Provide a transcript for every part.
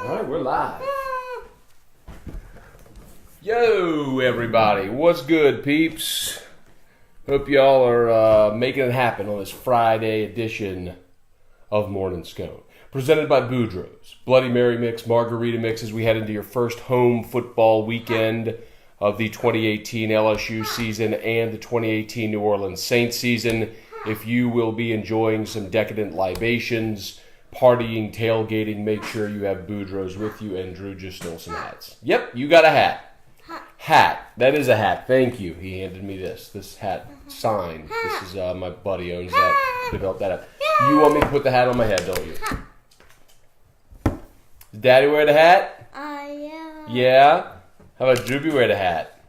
All right, we're live. Yo, everybody. What's good, peeps? Hope y'all are making it happen on this Friday edition of Morning Scone. Presented by Boudreaux's Bloody Mary Mix, Margarita Mix, as we head into your first home football weekend of the 2018 LSU season and the 2018 New Orleans Saints season. If you will be enjoying some decadent libations, partying, tailgating, make sure you have Boudreaux's with you, and Drew just stole some hats. Yep, you got a hat. Hat. That is a hat. Thank you. He handed me this hat signed. This is my buddy owns that, developed that. You want me to put the hat on my head, don't you? Does Daddy wear the hat? Yeah. Yeah? How about Droopy wear the hat?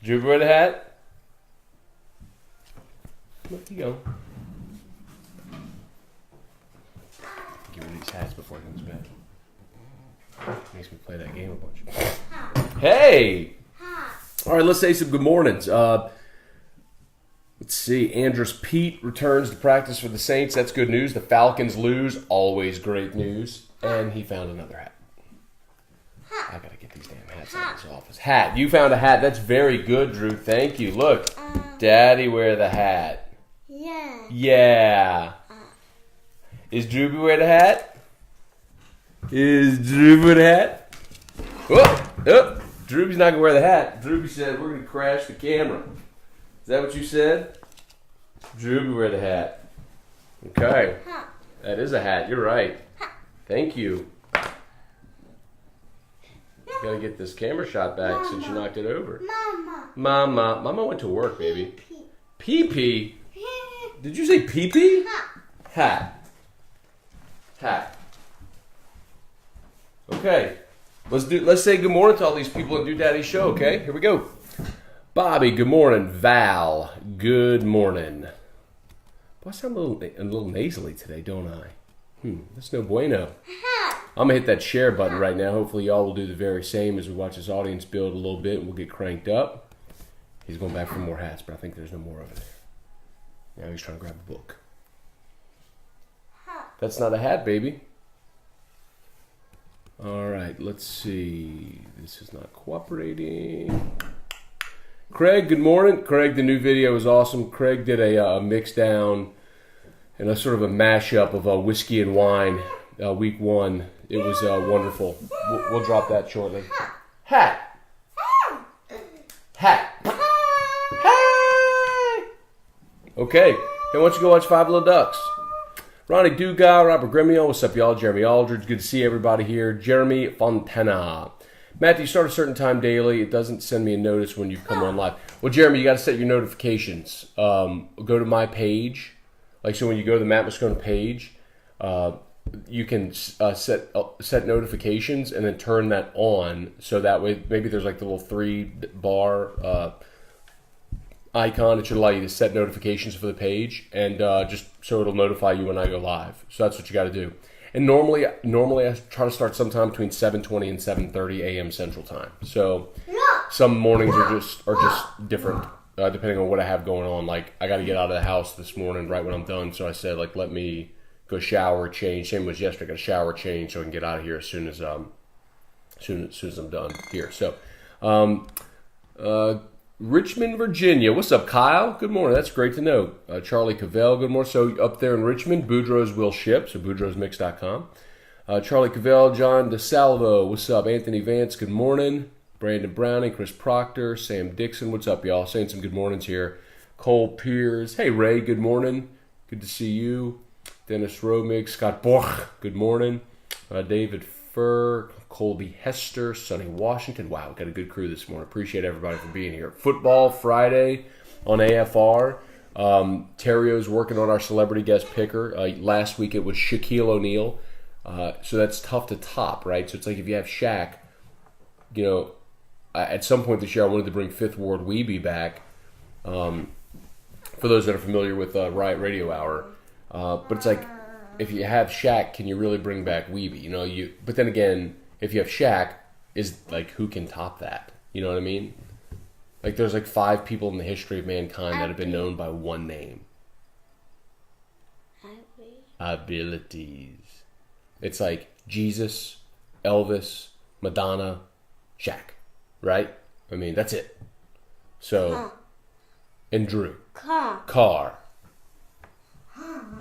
Droopy wear the hat? There you go. Give me these hats before he goes to bed. Makes me play that game a bunch. Hey! All right, let's say some good mornings. Let's see. Andrus Peat returns to practice for the Saints. That's good news. The Falcons lose. Always great news. And he found another hat. I gotta get these damn hats out of this office. Hat. You found a hat. That's very good, Drew. Thank you. Look. Daddy wear the hat. Yeah. Yeah. Is Droopy wear the hat? Is Droopy wear the hat? Oh, Droopy's not going to wear the hat. Droopy said, we're going to crash the camera. Is that what you said? Droopy wear the hat. Okay. That is a hat. You're right. Thank you. Got to get this camera shot back since you knocked it over. Mama went to work, baby. Pee-pee? Did you say pee-pee? Hat. Okay. Let's say good morning to all these people and do Daddy's show, okay? Here we go. Bobby, good morning. Val, good morning. Boy, I sound a little nasally today, don't I? That's no bueno. I'm going to hit that share button right now. Hopefully y'all will do the very same as we watch this audience build a little bit and we'll get cranked up. He's going back for more hats, but I think there's no more over there. Now he's trying to grab a book. That's not a hat, baby. All right, let's see. This is not cooperating. Craig, good morning. Craig, the new video was awesome. Craig did a mix down and a sort of a mashup of whiskey and wine week one. It was wonderful. We'll drop that shortly. Hat. Hey! Okay, now why don't you go watch Five Little Ducks? Ronnie Dugas, Robert Gremio, what's up, y'all? Jeremy Aldridge, good to see everybody here. Jeremy Fontana. Matt, do you start a certain time daily? It doesn't send me a notice when you come on live. Well, Jeremy, you got to set your notifications. Go to my page. Like, so when you go to the Matt Moscone page, you can set notifications and then turn that on. So that way, maybe there's like the little 3-bar icon that should allow you to set notifications for the page, and just so it'll notify you when I go live. So that's what you got to do. And normally I try to start sometime between 7:20 and 7:30 a.m. Central Time. So some mornings are just different depending on what I have going on. Like I got to get out of the house this morning right when I'm done, so I said like let me go shower, change. Same as yesterday, I got to shower, change, so I can get out of here as soon as I'm done here. So. Richmond, Virginia. What's up, Kyle? Good morning. That's great to know. Charlie Cavell, good morning. So up there in Richmond, Boudreaux's will ship, so boudreauxmix.com. Charlie Cavell, John DeSalvo, what's up? Anthony Vance, good morning. Brandon Browning, Chris Proctor, Sam Dixon, what's up, y'all? Saying some good mornings here. Cole Piers, hey, Ray, good morning. Good to see you. Dennis Romig, Scott Borch, good morning. David Furr, Colby Hester, Sonny Washington. Wow, got a good crew this morning. Appreciate everybody for being here. Football Friday on AFR. Terrio's working on our celebrity guest picker. Last week it was Shaquille O'Neal. So that's tough to top, right? So it's like if you have Shaq, at some point this year I wanted to bring Fifth Ward Weeby back. For those that are familiar with Riot Radio Hour. But it's like, if you have Shaq, can you really bring back Weeby? But then again, if you have Shaq, is like who can top that? You know what I mean? Like there's like 5 people in the history of mankind that have been known by one name. Abilities. It's like Jesus, Elvis, Madonna, Shaq, right? I mean, that's it. So, and Drew. Carr.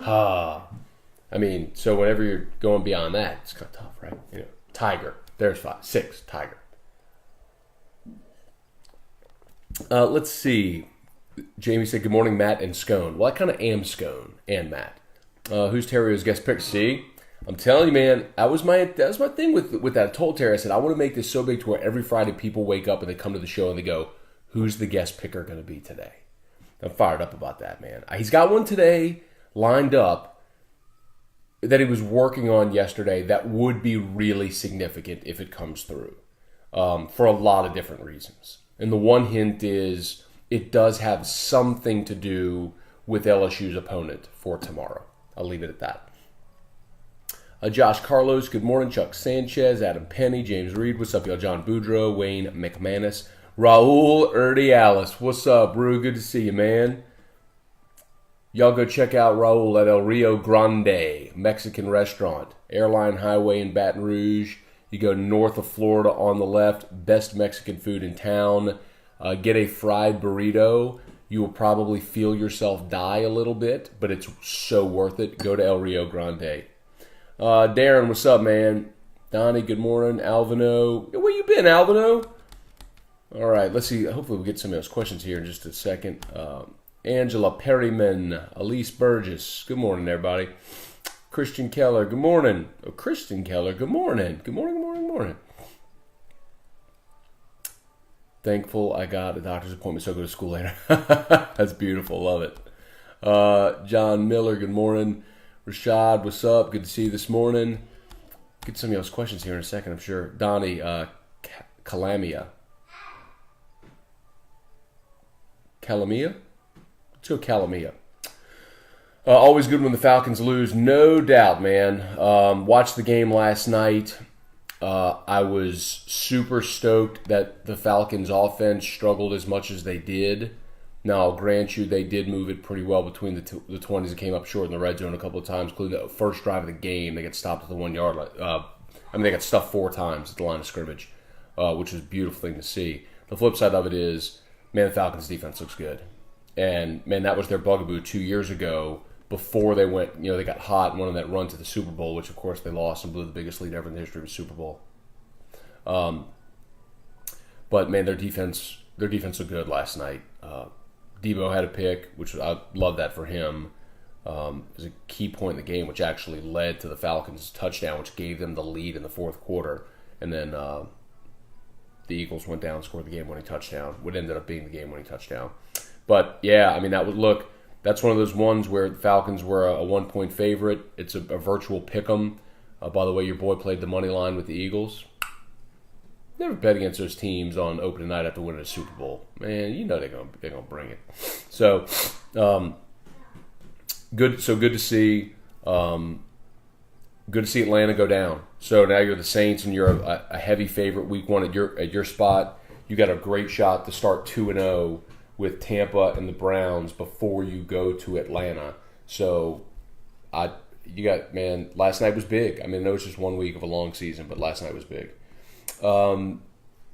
I mean, so whenever you're going beyond that, it's kind of tough, right? You know, Tiger. There's 5. 6, Tiger. Let's see. Jamie said, good morning, Matt and Scone. Well, I kind of am Scone and Matt. Who's Terrier's guest pick? See? I'm telling you, man, that was my thing with that. I told Terry, I said, I want to make this so big to where every Friday people wake up and they come to the show and they go, who's the guest picker going to be today? I'm fired up about that, man. He's got one today lined up that he was working on yesterday that would be really significant if it comes through for a lot of different reasons. And the one hint is it does have something to do with LSU's opponent for tomorrow. I'll leave it at that. Josh Carlos, good morning. Chuck Sanchez, Adam Penny, James Reed, what's up, y'all? John Boudreau, Wayne McManus, Raul Urdiales, what's up, Rue? Good to see you, man. Y'all go check out Raul at El Rio Grande, Mexican restaurant, Airline Highway in Baton Rouge. You go north of Florida on the left, best Mexican food in town. Get a fried burrito. You will probably feel yourself die a little bit, but it's so worth it. Go to El Rio Grande. Darren, what's up, man? Donnie, good morning. Alvino. Where you been, Alvino? All right, let's see. Hopefully we'll get some of those questions here in just a second. Angela Perryman, Elise Burgess. Good morning, everybody. Christian Keller, good morning. Oh, Christian Keller, good morning. Good morning, good morning, good morning. Thankful I got a doctor's appointment so I go to school later. That's beautiful. Love it. John Miller, good morning. Rashad, what's up? Good to see you this morning. Get some of y'all's questions here in a second, I'm sure. Donnie, Calamia. Calamia? Let's go Calamia. Always good when the Falcons lose, no doubt, man. Watched the game last night. I was super stoked that the Falcons' offense struggled as much as they did. Now, I'll grant you, they did move it pretty well between the 20s and came up short in the red zone a couple of times, including the first drive of the game. They got stopped at the 1 yard line. They got stuffed 4 times at the line of scrimmage, which was a beautiful thing to see. The flip side of it is, man, the Falcons' defense looks good. And, man, that was their bugaboo 2 years ago before they went, they got hot and went on that run to the Super Bowl, which, of course, they lost and blew the biggest lead ever in the history of the Super Bowl. But, man, their defense looked good last night. Debo had a pick, which I love that for him. It was a key point in the game, which actually led to the Falcons' touchdown, which gave them the lead in the fourth quarter. And then the Eagles went down and scored the game-winning touchdown, what ended up being the game-winning touchdown. But, yeah, that's one of those ones where the Falcons were a 1-point favorite. It's a virtual pick'em. By the way, your boy played the money line with the Eagles. Never bet against those teams on opening night after winning a Super Bowl. Man, they're gonna bring it. So, good. So good to see. Good to see Atlanta go down. So now you're the Saints and you're a heavy favorite week 1 at your spot. You got a great shot to start 2-0 with Tampa and the Browns before you go to Atlanta. So, last night was big. I know it's just 1 week of a long season, but last night was big. Damon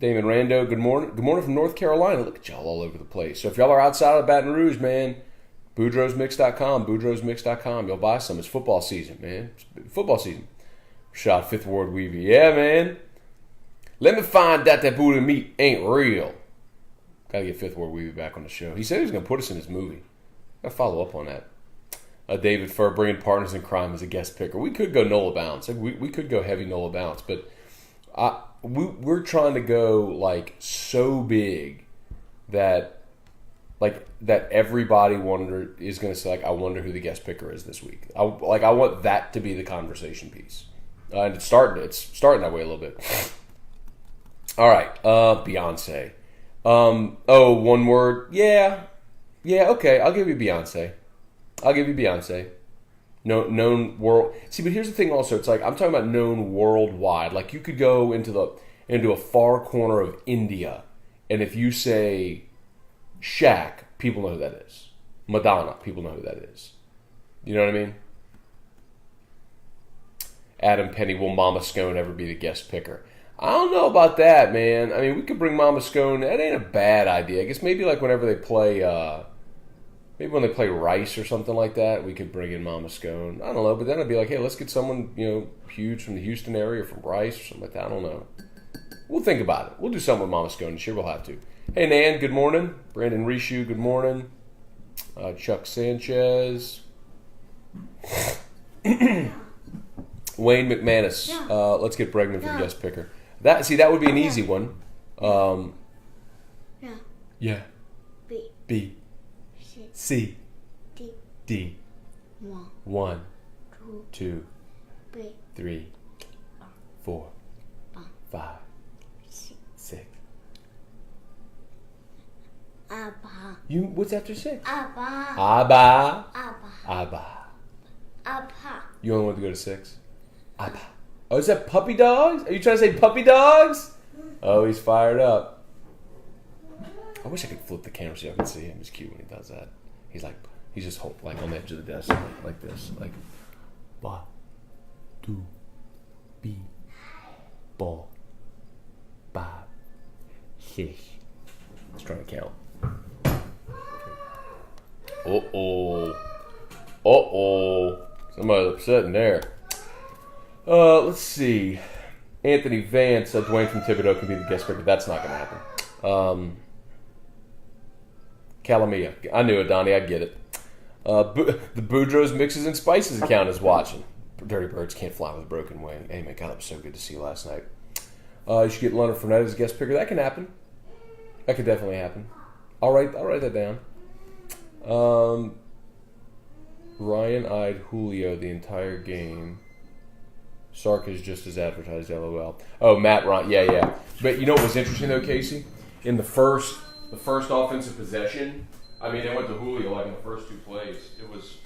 Rando, good morning. Good morning from North Carolina. Look at y'all all over the place. So if y'all are outside of Baton Rouge, man, boudreausmix.com. Y'all buy some. It's football season, man. It's football season. Shot Fifth Ward Weavy. Yeah, man. Let me find out that Buddha meat ain't real. Gotta get Fifth Ward Weavy back on the show. He said he was going to put us in his movie. Gotta follow up on that. David Furr, bringing partners in crime as a guest picker. We could go Nola Bounce. We could go heavy Nola Bounce, but we're trying to go so big that everybody is going to say I wonder who the guest picker is this week. I want that to be the conversation piece, and it's starting that way a little bit. All right, Beyonce. One word. Yeah. Okay, I'll give you Beyonce. Known world. See, but here's the thing. Also, it's I'm talking about known worldwide. You could go into a far corner of India, and if you say Shaq, people know who that is. Madonna, people know who that is. You know what I mean? Adam Penny, will Mama Scone ever be the guest picker? I don't know about that, man. I mean, we could bring Mama Scone. That ain't a bad idea. I guess maybe like whenever they play, maybe when they play Rice or something like that, we could bring in Mama Scone. I don't know, but then I'd be like, hey, let's get someone, huge from the Houston area, from Rice or something like that. I don't know. We'll think about it. We'll do something with Mama Scone. Sure, we'll have to. Hey, Nan, good morning. Brandon Rishu, good morning. Chuck Sanchez. Wayne McManus. Yeah. Let's get Bregman for guest picker. That would be an easy one. Yeah. B. C. D. 1. 2. 3. 4. 5. 6. Abba. What's after 6? Abba. Abba. Abba. Abba. You only want to go to 6? Abba. Oh, is that puppy dogs? Are you trying to say puppy dogs? Oh, he's fired up. I wish I could flip the camera so you can see him. He's cute when he does that. He's just like on the edge of the desk, like this, like 1, 2, B, ball, 5, 6. Let's try to count. Somebody's upset in there. Let's see. Anthony Vance, Dwayne from Thibodeau can be the guest picker. That's not going to happen. Calamia. I knew it, Donnie. I get it. The Boudreaux's Mixes and Spices account is watching. Dirty Birds can't fly with a broken wing. Hey, my God, it was so good to see you last night. You should get Leonard Fournette as a guest picker. That can happen. That could definitely happen. I'll write that down. Ryan eyed Julio the entire game. Sark is just as advertised, LOL. Oh, Matt Ryan. Yeah. But you know what was interesting, though, Casey? In the first offensive possession, I mean, they went to Julio like in the first 2 plays. It was,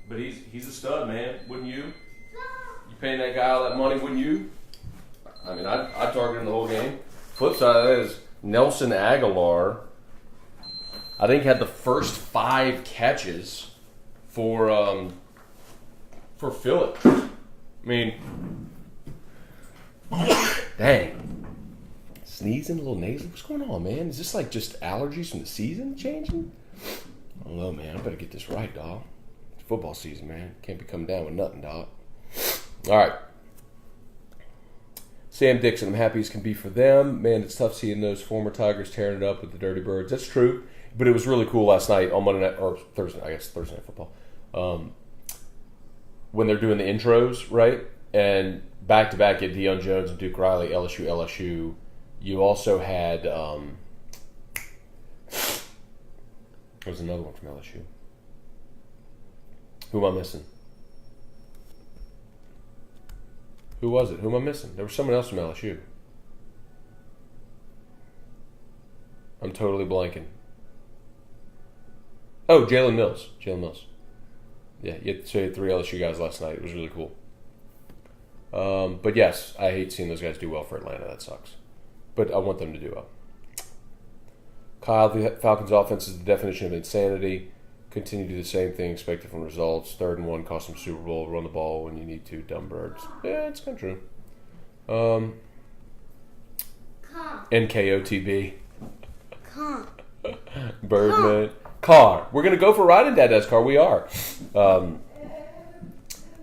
but he's a stud, man. Wouldn't you? You paying that guy all that money, wouldn't you? I mean, I targeted him the whole game. Flip side of that is Nelson Aguilar, I think, had the first 5 catches for Phillip. I mean, dang. Sneezing, a little nasal. What's going on, man? Is this like just allergies from the season changing? I don't know, man. I better get this right, dog. It's football season, man. Can't be coming down with nothing, dog. All right. Sam Dixon, I'm happy as can be for them. Man, it's tough seeing those former Tigers tearing it up with the Dirty Birds. That's true. But it was really cool last night on Monday night, or Thursday Night Football, when they're doing the intros, right? And back-to-back at Deion Jones and Duke Riley, LSU. You also had, there was another one from LSU. Who am I missing? Who was it? Who am I missing? There was someone else from LSU. I'm totally blanking. Oh, Jalen Mills. Yeah, so you had 3 LSU guys last night. It was really cool. But yes, I hate seeing those guys do well for Atlanta. That sucks. But I want them to do well. Kyle, the Falcons' offense is the definition of insanity. Continue to do the same thing, expect different results. 3rd and 1, cost them Super Bowl. Run the ball when you need to. Dumb birds. Yeah, it's kind of true. NKOTB. Birdman. Car. We're going to go for a ride in Dad Car. We are.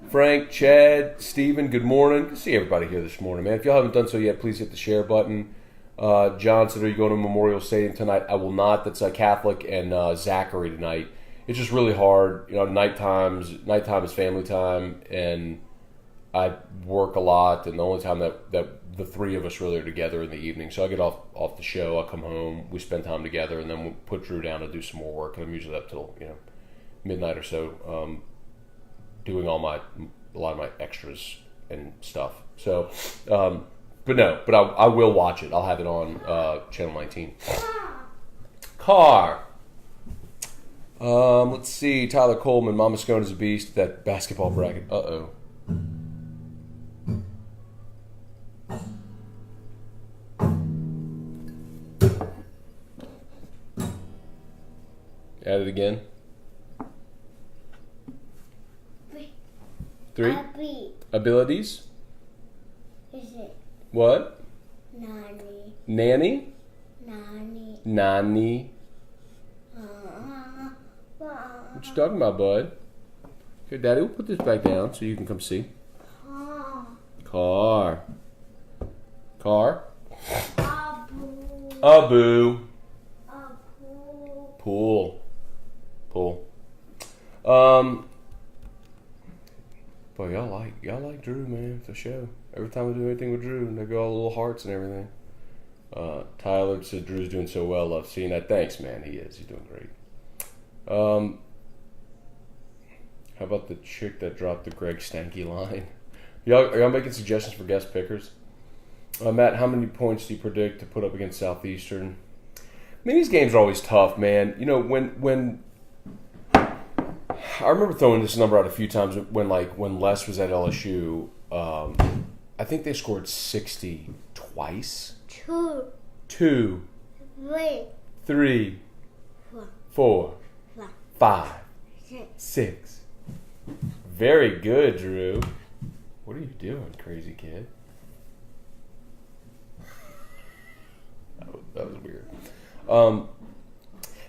Frank, Chad, Steven, good morning. Good to see everybody here this morning, man. If y'all haven't done so yet, please hit the share button. John said, are you going to Memorial Stadium tonight? I will not. That's Catholic and Zachary tonight. It's just really hard. You know, nighttime is family time, and I work a lot, and the only time that the 3 of us really are together in the evening. So I get off the show, I come home, we spend time together, and then we'll put Drew down to do some more work. And I'm usually up till midnight or so, doing a lot of my extras and stuff. So, but I will watch it. I'll have it on Channel 19. Car. Let's see. Tyler Coleman, Mama Scone is a beast. That basketball bracket. Uh-oh. Add it again. 3. A beat. Abilities. Is it What? nanny? Nanny. Nanny. Nanny. What you talking about, bud? Okay, Daddy, we'll put this back down so you can come see. Car. Car. Abu. Pool. Pool. Boy, y'all like Drew, man, for sure. Every time we do anything with Drew, they go all little hearts and everything. Tyler said Drew's doing so well. Love seeing that. Thanks, man. He is. He's doing great. How about the chick that dropped the Greg Stanky line? Are y'all making suggestions for guest pickers? Matt, how many points do you predict to put up against Southeastern? I mean, these games are always tough, man. You know, when I remember throwing this number out a few times when Les was at LSU. I think they scored 60 twice. 2, 3, 4, 5, 6. Very good, Drew. What are you doing, crazy kid? That was weird. I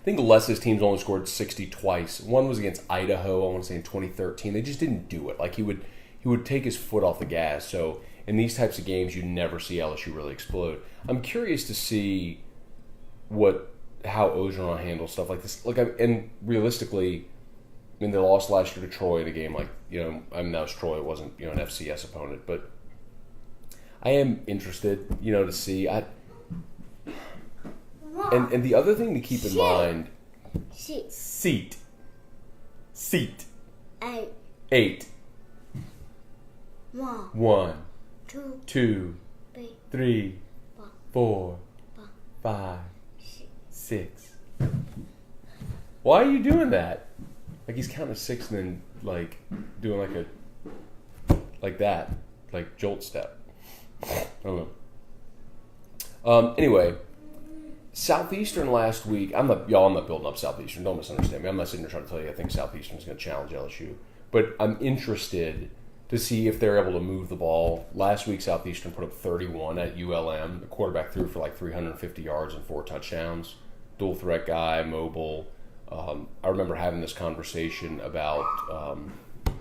think Les's teams only scored 60 twice. One was against Idaho, I want to say in 2013. They just didn't do it. Like he would take his foot off the gas. So in these types of games, you never see LSU really explode. I'm curious to see how Ogeron handles stuff like this. And realistically, I mean, they lost last year to Troy in a game that was Troy. It wasn't an FCS opponent, but I am interested, to see. And the other thing to keep in mind, seat, 8, 1, 2, 3, 4, 5, 6. Why are you doing that? Like he's counting 6 and then doing like that, like jolt step. I don't know. Anyway, Southeastern last week. I'm not building up Southeastern. Don't misunderstand me. I'm not sitting there trying to tell you I think Southeastern is going to challenge LSU, but I'm interested to see if they're able to move the ball. Last week, Southeastern put up 31 at ULM. The quarterback threw for 350 yards and 4 touchdowns. Dual threat guy, mobile. I remember having this conversation about who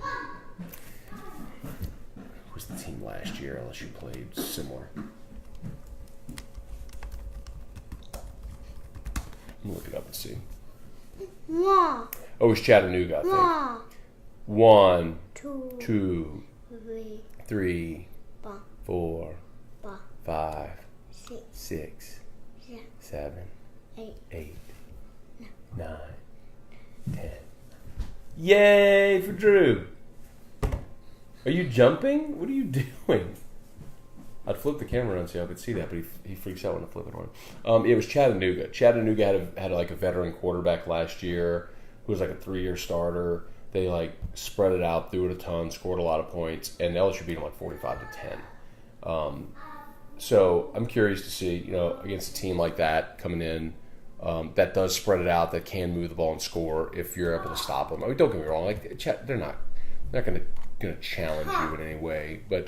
was the team last year LSU played similar. Let me look it up and see. Oh, it was Chattanooga, I think. 1, 2, 3, 4, 5, 6, 7, 8, 9, 10. Yay for Drew! Are you jumping? What are you doing? I'd flip the camera around so y'all could see that, but he freaks out when I flip it on. It was Chattanooga. Chattanooga had a veteran quarterback last year who was a 3-year starter. They spread it out, threw it a ton, scored a lot of points, and LSU beat them 45-10. So I'm curious to see, against a team like that coming in that does spread it out, that can move the ball and score if you're able to stop them. I mean, don't get me wrong, they're not going to challenge you in any way, but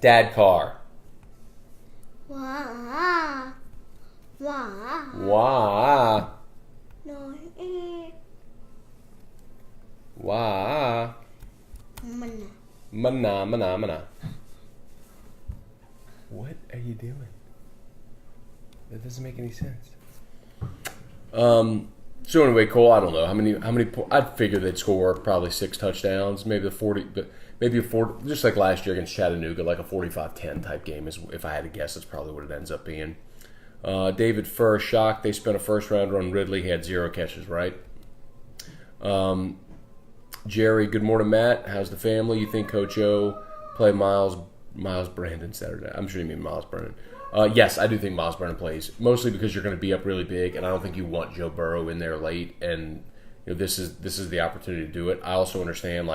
Dad Carr. Wah. No. Wah. Mana. What are you doing? That doesn't make any sense. So anyway, Cole, I don't know how many. I'd figure they'd score probably 6 touchdowns, maybe a 40, but maybe a 40, just like last year against Chattanooga, like a 45-10 type game. Is if I had to guess, that's probably what it ends up being. David Furr, shocked they spent a first rounder on Ridley. He had 0 catches, right? Jerry, good morning, Matt. How's the family? You think Coach O play Miles Brandon Saturday? I'm sure you mean Miles Brennan. Yes, I do think Miles Brennan plays, mostly because you're going to be up really big, and I don't think you want Joe Burrow in there late, and this is the opportunity to do it. I also understand,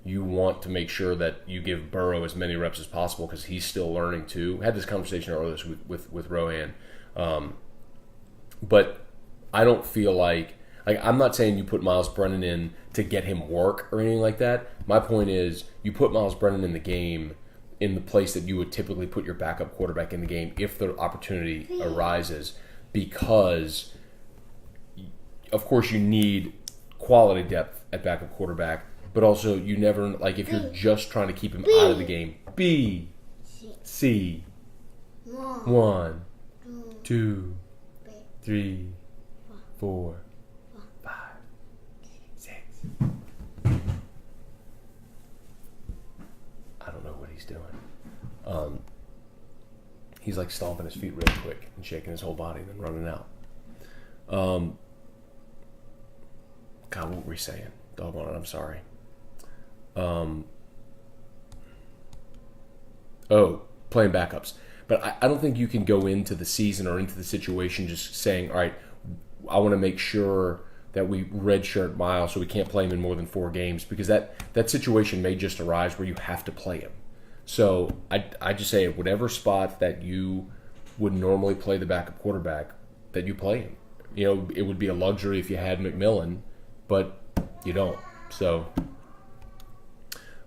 you want to make sure that you give Burrow as many reps as possible because he's still learning too. I had this conversation earlier this week with Rohan. But I don't feel like Like, I'm not saying you put Miles Brennan in to get him work or anything like that. My point is you put Miles Brennan in the game in the place that you would typically put your backup quarterback in the game if the opportunity arises, because, of course, you need quality depth at backup quarterback, but also you never, like, if you're just trying to keep him out of the game, B, C, 1, 2, 3, 4, 5, 6. I don't know what he's doing. He's like stomping his feet really quick and shaking his whole body and then running out. God, what were we saying? Doggone it, I'm sorry. Playing backups. But I don't think you can go into the season or into the situation just saying, all right, I want to make sure that we redshirt Miles so we can't play him in more than 4 games, because that situation may just arise where you have to play him. So I just say at whatever spot that you would normally play the backup quarterback, that you play him. You know, it would be a luxury if you had McMillan, but you don't. So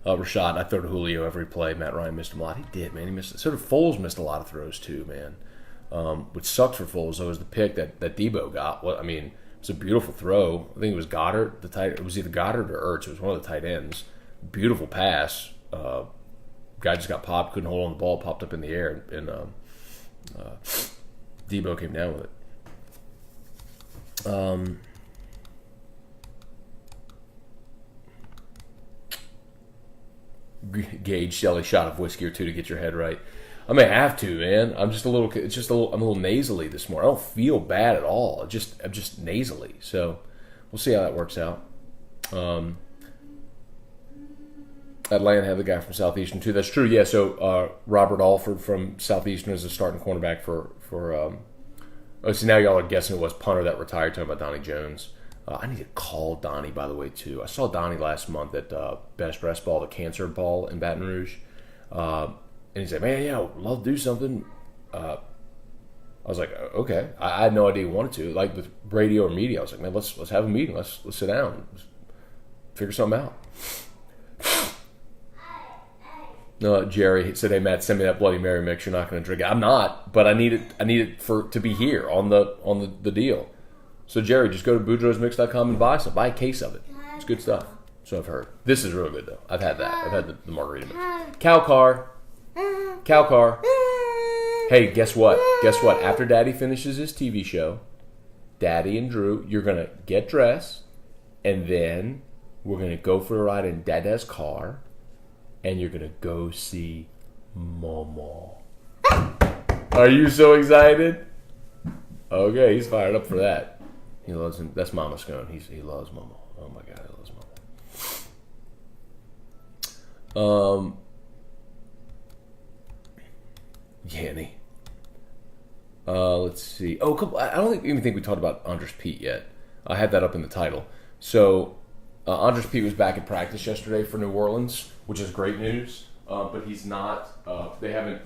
Rashad, I throw to Julio every play. Matt Ryan missed him a lot. He did, man. He missed. Sort of Foles missed a lot of throws too, man. Which sucks for Foles though is the pick that Debo got. Well, I mean, it was a beautiful throw. I think it was Goddard. It was either Goddard or Ertz. It was one of the tight ends. Beautiful pass. Guy just got popped, couldn't hold on the ball, popped up in the air, and Debo came down with it. Gauge Shelly shot of whiskey or 2 to get your head right. I may have to, man. I'm a little nasally this morning. I don't feel bad at all. I'm just nasally. So we'll see how that works out. Atlanta had the guy from Southeastern too. That's true. Yeah. So Robert Alford from Southeastern is a starting cornerback for. So now y'all are guessing it was punter that retired. Talking about Donnie Jones. I need to call Donnie, by the way, too. I saw Donnie last month at Best Breast Ball, the Cancer Ball in Baton Rouge. And he said, man, yeah, I'd love to do something. I was like, okay. I had no idea he wanted to. Like with radio or media, I was like, man, let's have a meeting. Let's sit down. Let's figure something out. Jerry said, hey, Matt, send me that Bloody Mary mix. You're not going to drink it. I'm not, but I need it to be here on the deal. So, Jerry, just go to boudreauxmix.com and buy some. Buy a case of it. It's good stuff. So I've heard. This is real good, though. I've had that. I've had the margarita mix. Cow car. Hey, guess what? After Daddy finishes his TV show, Daddy and Drew, you're going to get dressed, and then we're going to go for a ride in Dada's car, and you're going to go see Momo. Are you so excited? Okay, he's fired up for that. He loves him. That's Mama Scone. He loves Momo. Oh my God, he loves Momo. Yanny. Let's see. I don't even think we talked about Andrus Peat yet. I had that up in the title. So, Andrus Peat was back at practice yesterday for New Orleans, which is great news. But he's not. They haven't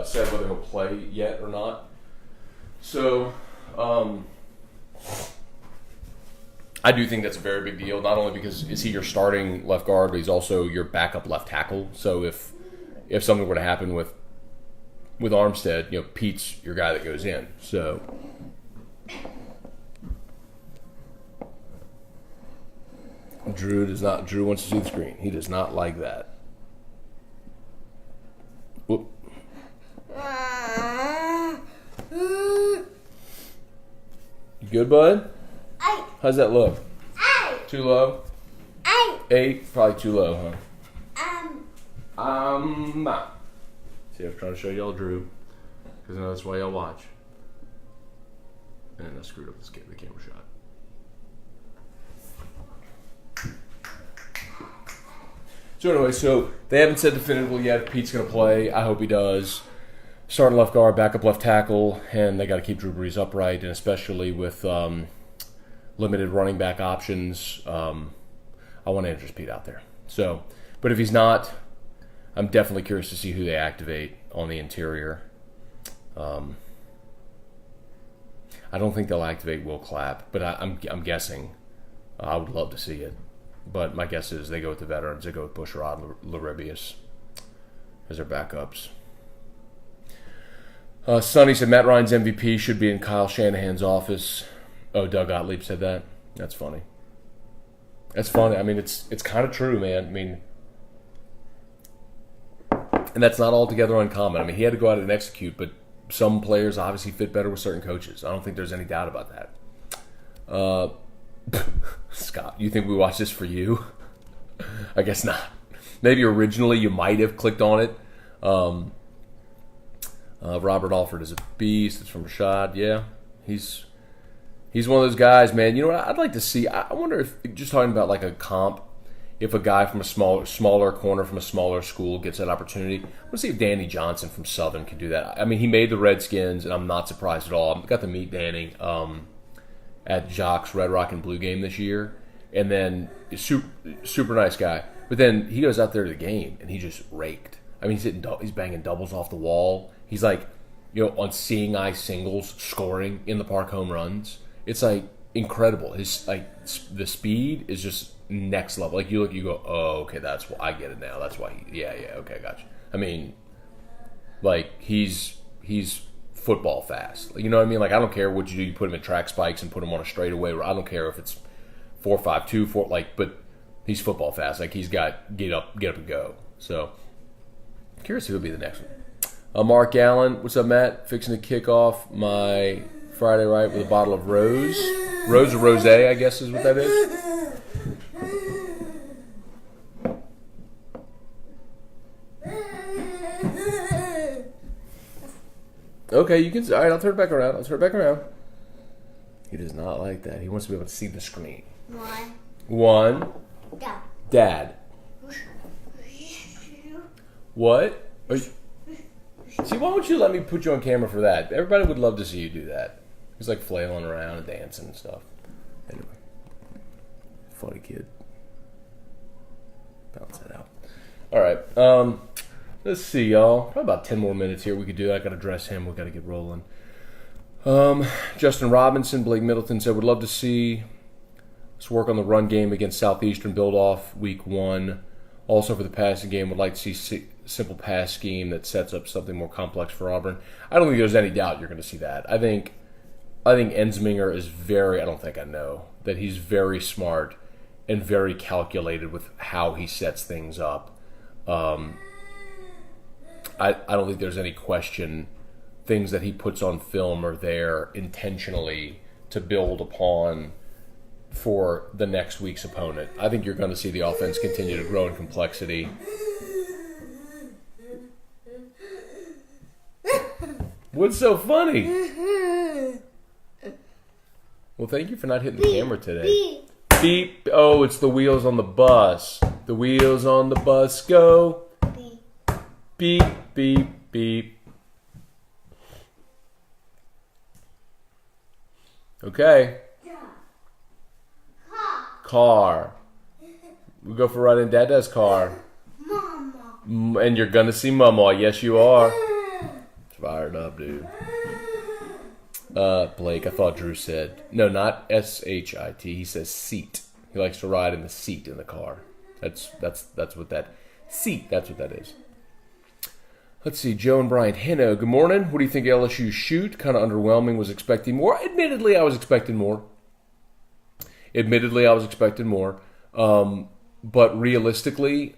said whether he'll play yet or not. So, I do think that's a very big deal. Not only because is he your starting left guard, but he's also your backup left tackle. So if something were to happen with Armstead, Pete's your guy that goes in. So Drew wants to see the screen. He does not like that. Whoop. You good, bud? 8. How's that look? 8. Too low? 8. 8? Probably too low, huh? Not. See, I'm trying to show y'all Drew, because I know that's why y'all watch. And I screwed up the camera shot. So anyway, they haven't said definitively yet if Pete's going to play. I hope he does. Starting left guard, backup left tackle, and they got to keep Drew Brees upright, and especially with limited running back options, I want Andrus Peat out there. So, but if he's not, I'm definitely curious to see who they activate on the interior. I I don't think they'll activate Will Clapp, but I'm guessing. I would love to see it. But my guess is they go with the veterans. They go with Bushrod and Laribius as their backups. Sonny said Matt Ryan's MVP should be in Kyle Shanahan's office. Oh, Doug Gottlieb said that. That's funny. That's funny. I mean, it's kind of true, man. I mean, and that's not altogether uncommon. I mean, he had to go out and execute, but some players obviously fit better with certain coaches. I don't think there's any doubt about that. Scott, you think we watched this for you? I guess not. Maybe originally you might have clicked on it. Robert Alford is a beast. It's from Rashad. Yeah, he's one of those guys, man. You know what I'd like to see? I wonder if, just talking about like a comp, if a guy from a smaller corner from a smaller school gets that opportunity. Let's see if Danny Johnson from Southern can do that. I mean, he made the Redskins, and I'm not surprised at all. I got to meet Danny at Jacques Red Rock and Blue game this year, and then super nice guy. But then he goes out there to the game, and he just raked. I mean, he's banging doubles off the wall. He's like, on seeing eye singles, scoring in the park home runs. It's like incredible. His the speed is just next level. Like you look, you go, oh, okay, that's why I get it now. That's why okay, gotcha. I mean, like he's football fast. You know what I mean? Like I don't care what you do. You put him in track spikes and put him on a straightaway. I don't care if it's 4.52, 4 but he's football fast. Like he's got get up and go. So curious who will be the next one. Mark Allen, what's up, Matt? Fixing to kick off my Friday right with a bottle of Rose or Rosé, I guess is what that is. Okay, you can. All right, I'll turn it back around. He does not like that. He wants to be able to see the screen. One. Dad. What? See, why don't you let me put you on camera for that? Everybody would love to see you do that. He's like flailing around and dancing and stuff. Anyway. Funny kid. Bounce that out. All right. Let's see, y'all. Probably about 10 more minutes here. We could do that. I got to dress him. We got to get rolling. Justin Robinson, Blake Middleton said, would love to see us work on the run game against Southeastern, build off week 1. Also for the passing game, would like to see simple pass scheme that sets up something more complex for Auburn. I don't think there's any doubt you're going to see that. I think Ensminger is I don't think I know, that he's very smart and very calculated with how he sets things up. I don't think there's any question things that he puts on film are there intentionally to build upon for the next week's opponent. I think you're going to see the offense continue to grow in complexity. What's so funny? Well, thank you for not hitting the camera today. Beep. Oh, it's the wheels on the bus. The wheels on the bus go. Beep, beep, beep. Okay. Car. We go for a ride in Dada's car. Mama. And you're going to see Mama. Yes, you are. Fired up, dude. Blake, I thought Drew said. No, not S-H-I-T. He says seat. He likes to ride in the seat in the car. That's what that... Seat, that's what that is. Let's see, Joe and Brian Hino. Good morning. What do you think LSU shoot? Kind of underwhelming. Was expecting more. Admittedly, I was expecting more. But realistically,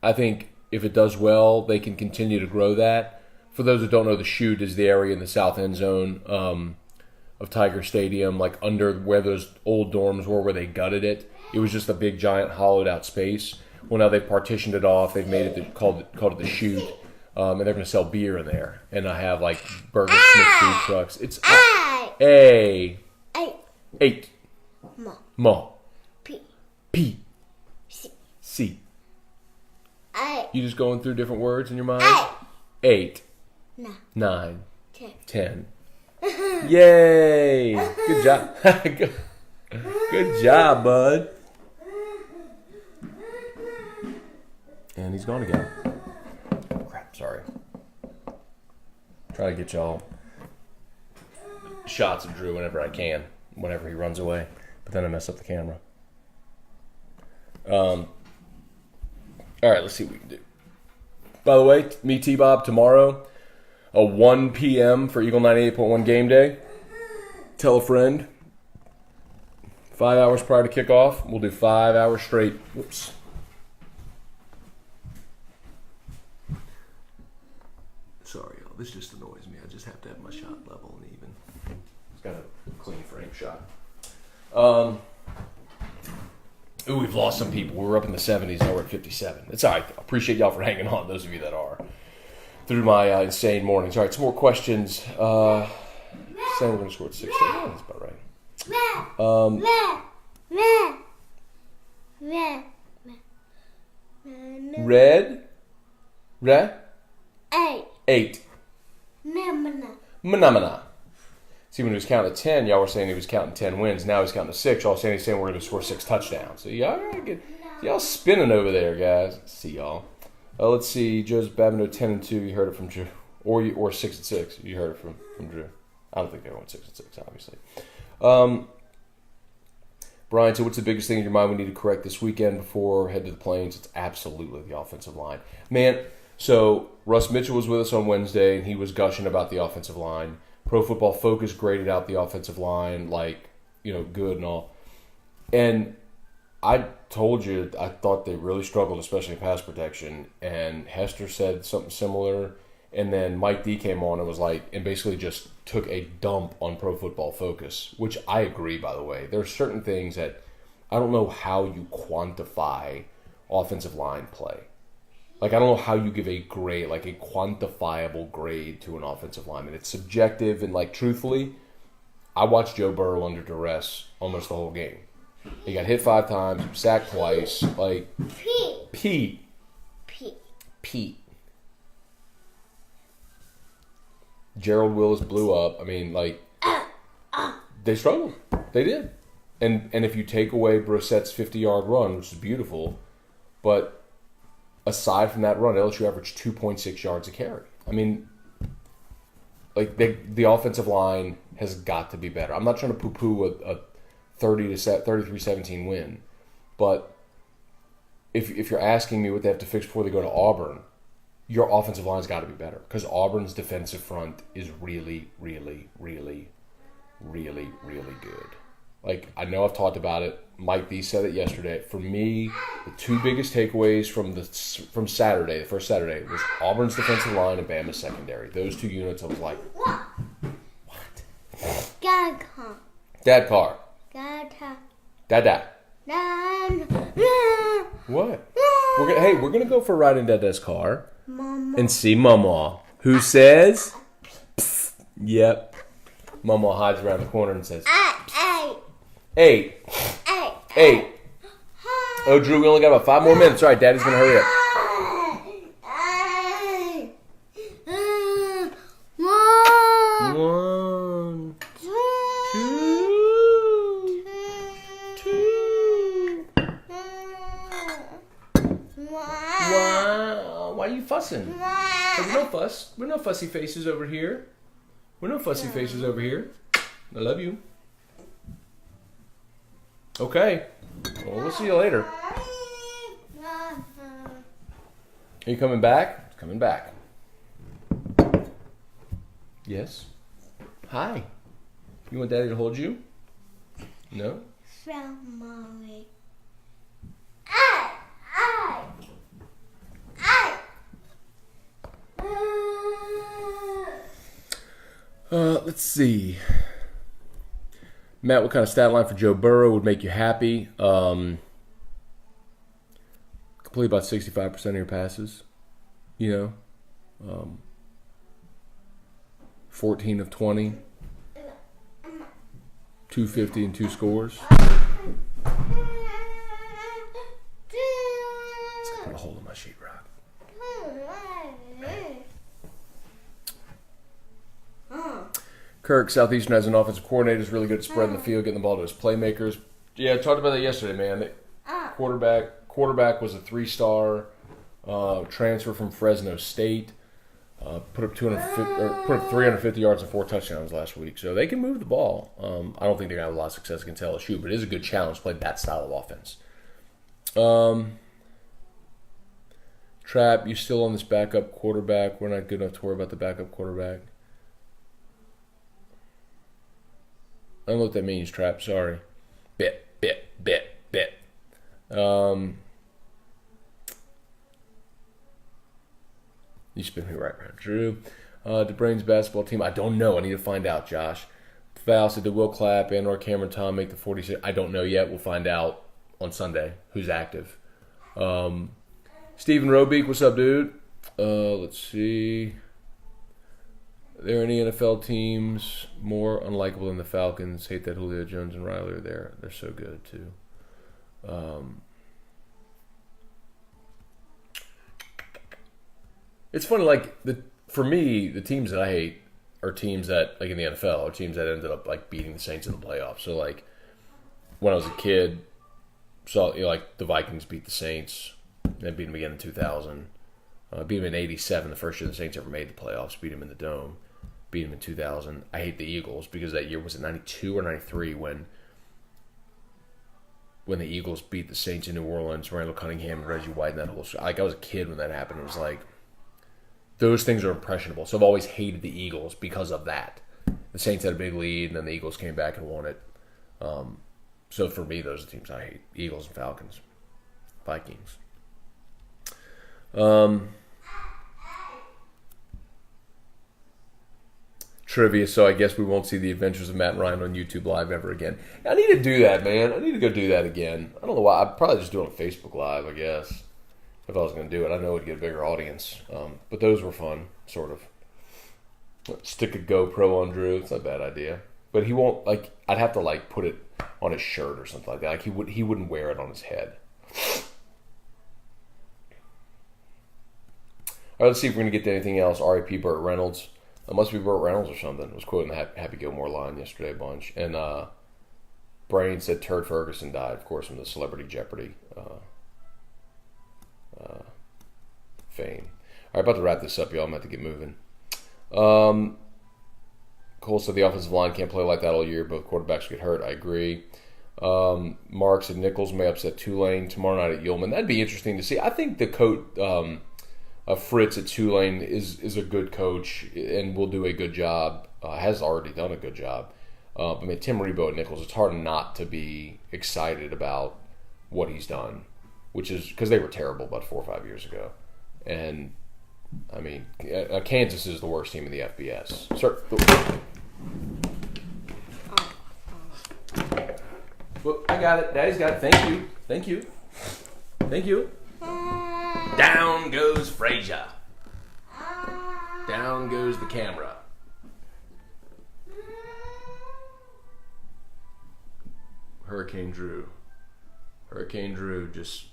I think if it does well, they can continue to grow that. For those who don't know, the shoot is the area in the south end zone of Tiger Stadium, like under where those old dorms were where they gutted it. It was just a big, giant, hollowed-out space. Well, now they've partitioned it off. They've made it called it the shoot. And they're going to sell beer in there. And I have, like, Burger Smith food trucks. It's A. 8. Ma. P. C. You just going through different words in your mind? 8. 9. 10. Yay! Good job. Good job, bud. And he's gone again. Crap, sorry. Try to get y'all shots of Drew whenever I can, whenever he runs away. But then I mess up the camera. All right, let's see what we can do. By the way, me, T-Bob, tomorrow, a 1 p.m. for Eagle 98.1 game day. Tell a friend. 5 hours prior to kickoff. We'll do 5 hours straight. Whoops. Sorry, y'all. This just annoys me. I just have to have my shot level and even. It's got a clean frame shot. Ooh, we've lost some people. We were up in the 70s, now we're at 57. It's all right. I appreciate y'all for hanging on, those of you that are, through my insane mornings. All right, some more questions. Saying we're going to score at 16. Yeah, that's about right. Red. 8. Manamana. See, when he was counting to 10, y'all were saying he was counting 10 wins. Now he's counting to 6. Y'all saying he's saying we're going to score 6 touchdowns. So y'all spinning over there, guys. See y'all. Let's see. Joseph Babineau 10-2. You heard it from Drew, or 6-6. You heard it from Drew. I don't think they went 6-6, obviously. Brian said, "What's the biggest thing in your mind we need to correct this weekend before we head to the Plains?" It's absolutely the offensive line, man. So Russ Mitchell was with us on Wednesday, and he was gushing about the offensive line. Pro Football Focus graded out the offensive line good and all. And I told you I thought they really struggled, especially in pass protection. And Hester said something similar. And then Mike D came on and was and basically just took a dump on Pro Football Focus, which I agree, by the way. There are certain things that I don't know how you quantify offensive line play. I don't know how you give a grade, a quantifiable grade to an offensive lineman. It's subjective, and, truthfully, I watched Joe Burrow under duress almost the whole game. He got hit 5 times, sacked twice. Pete. Gerald Willis blew up. I mean, they struggled. They did. And if you take away Brissett's 50-yard run, which is beautiful, but aside from that run, LSU averaged 2.6 yards a carry. I mean, the offensive line has got to be better. I'm not trying to poo-poo a 33-17 win, but if you're asking me what they have to fix before they go to Auburn, your offensive line's got to be better, because Auburn's defensive front is really, really, really, really, really good. I know I've talked about it. Mike D said it yesterday. For me, the 2 biggest takeaways from Saturday, the first Saturday, was Auburn's defensive line and Bama's secondary. Those 2 units, I was like, what? Dad car. Dad car. Dada. What? We're gonna go for a ride in Dada's car. Mama. And see Mama, who says, psst. Yep. Mama hides around the corner and says, 8. Oh, Drew, we only got about 5 more minutes. All right, Daddy's going to hurry up. 1, 2. Wow. Why are you fussing? There's no fuss. We're no fussy faces over here. I love you. Okay. Well, we'll see you later. Are you coming back? Coming back. Yes. Hi. You want Daddy to hold you? No? From Mommy. Let's see. Matt, what kind of stat line for Joe Burrow would make you happy? Complete about 65% of your passes. 14 of 20. 250 and 2 scores. It's got a hold of my sheetrock. Kirk, Southeastern has an offensive coordinator who's really good at spreading the field, getting the ball to his playmakers. Yeah, I talked about that yesterday, man. Quarterback was a 3-star transfer from Fresno State. Put up 350 yards and 4 touchdowns last week, so they can move the ball. I don't think they're gonna have a lot of success against LSU, but it is a good challenge to play that style of offense. Trap, you still on this backup quarterback? We're not good enough to worry about the backup quarterback. I don't know what that means, Trap. Sorry. Bit. You spin me right around. Drew. DeBrain's basketball team. I don't know. I need to find out, Josh. Val said, did Will Clapp and or Cameron Tom make the 46? I don't know yet. We'll find out on Sunday who's active. Stephen Robeek, what's up, dude? Let's see. Are there any NFL teams more unlikable than the Falcons? Hate that Julio Jones and Riley are there. They're so good, too. It's funny, like, for me, the teams that I hate are teams that, like in the NFL, are teams that ended up, like, beating the Saints in the playoffs. So, like, when I was a kid, saw, like, the Vikings beat the Saints, then beat them again in 2000. Beat them in 87, the first year the Saints ever made the playoffs. Beat them in the Dome. Beat them in 2000. I hate the Eagles because that year, was it 92 or 93 when the Eagles beat the Saints in New Orleans, Randall Cunningham and Reggie White and that whole shit. Like, I was a kid when that happened. It was like, those things are impressionable. So I've always hated the Eagles because of that. The Saints had a big lead, and then the Eagles came back and won it. So for me, those are the teams I hate. Eagles and Falcons. Vikings. Trivia, so I guess we won't see the Adventures of Matt and Ryan on YouTube Live ever again. I need to do that, man. I need to go do that again. I don't know why. I'd probably just do it on Facebook Live, I guess. If I was going to do it, I know it would get a bigger audience. But those were fun, sort of. Stick a GoPro on Drew. It's not a bad idea. But he won't, like, I'd have to, like, put it on his shirt or something like that. Like, he wouldn't wear it on his head. All right, let's see if we're going to get to anything else. R.I.P. Burt Reynolds. It must be Burt Reynolds or something. I was quoting the Happy Gilmore line yesterday a bunch. And Brain said Turd Ferguson died, of course, from the Celebrity Jeopardy fame. All right, about to wrap this up, y'all. I'm about to get moving. Cole said the offensive line can't play like that all year. Both quarterbacks get hurt. I agree. Mark said Nichols may upset Tulane tomorrow night at Ullman. That'd be interesting to see. I think the coach Fritz at Tulane is a good coach and will do a good job. Has already done a good job. I mean, Tim Rebowe at Nichols, it's hard not to be excited about what he's done, which is because they were terrible about 4 or 5 years ago. And, I mean, Kansas is the worst team in the FBS. Sir. Well, I got it. Daddy's got it. Thank you. Thank you. Thank you. Down goes Frazier. Down goes the camera. Hurricane Drew. Hurricane Drew just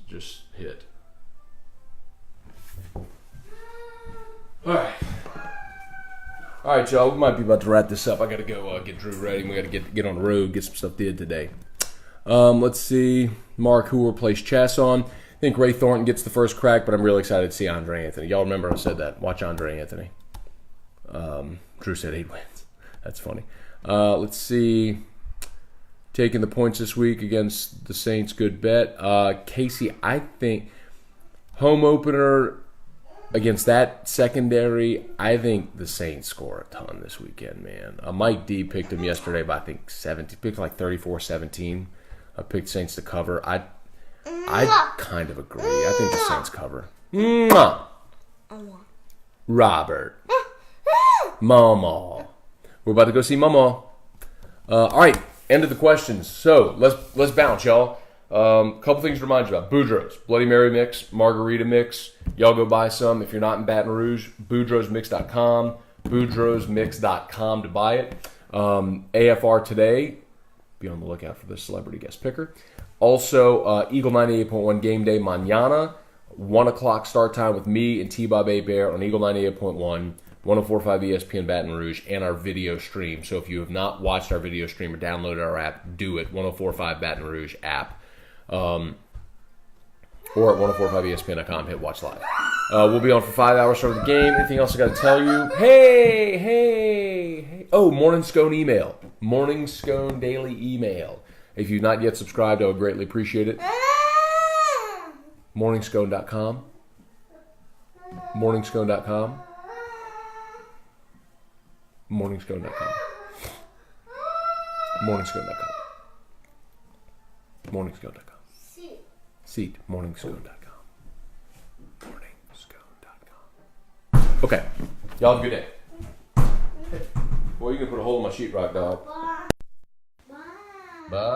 hit. All right, y'all. We might be about to wrap this up. I got to go get Drew ready. We got to get on the road, get some stuff did today. Let's see. Mark, who will replace Chasson? I think Ray Thornton gets the first crack, but I'm really excited to see Andre Anthony. Y'all remember I said that. Watch Andre Anthony. Drew said 8 wins. That's funny. Let's see. Taking the points this week against the Saints, good bet. Casey, I think home opener against that secondary, I think the Saints score a ton this weekend, man. Mike D picked them yesterday by, I think, 17. Picked like 34-17. I picked Saints to cover. I kind of agree. I think the Saints cover. Mwah! Robert. Mama. We're about to go see Mama. All right, end of the questions. So let's bounce, y'all. Couple things to remind you about. Boudreaux's Bloody Mary mix, margarita mix. Y'all go buy some. If you're not in Baton Rouge, boudreauxmix.com. boudreauxmix.com to buy it. AFR today. Be on the lookout for the celebrity guest picker. Also, Eagle 98.1 game day mañana. 1 o'clock start time with me and T-Bob A-Bear on Eagle 98.1. 104.5 ESPN Baton Rouge, and our video stream. So if you have not watched our video stream or downloaded our app, do it. 104.5 Baton Rouge app. Or at 104.5ESPN.com, hit watch live. We'll be on for 5 hours for the game. Anything else I got to tell you? Hey. Oh, Morning Scone email. Morning Scone daily email. If you've not yet subscribed, I would greatly appreciate it. Morningscone.com. Morningscone.com. Morningscone.com. Morningscone.com. Morningscone.com. Seat. Morningscone.com. Morningscone.com. Okay. Y'all have a good day. Well, you can put a hole in my sheetrock, dog. Bye.